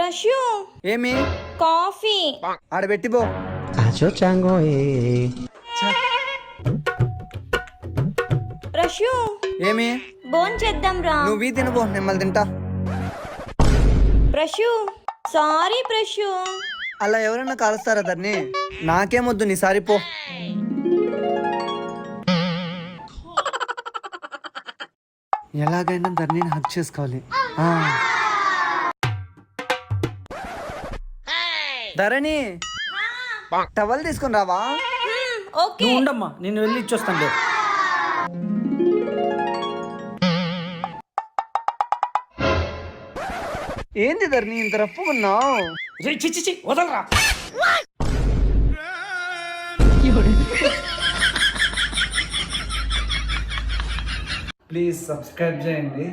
ప్రశు ఏమి కాఫీ. ఆడబెట్టిపో. ప్రశు ఏమి బోన్ చేద్దాం రా. నువ్వు తినబో, నిమ్మలు తింటా. ప్రశు సారీ ప్రశు. అలా ఎవరైనా కాలుస్తారా ధరణి? నాకేమొద్దు, నీ సారి పో. ఎలాగైనా ధరణిని హక్ చేసుకోవాలి. ధరణి టవల్ తీసుకుని రావా? ఓకే. నువ్వు ఉండమ్మా, నేను వెళ్ళి ఇచ్చొస్తాను. ఏంది ధరణి ఇంత రప్పుకున్నావు? చిచ్చి వదలరా. ప్లీజ్ సబ్స్క్రైబ్ చేయండి.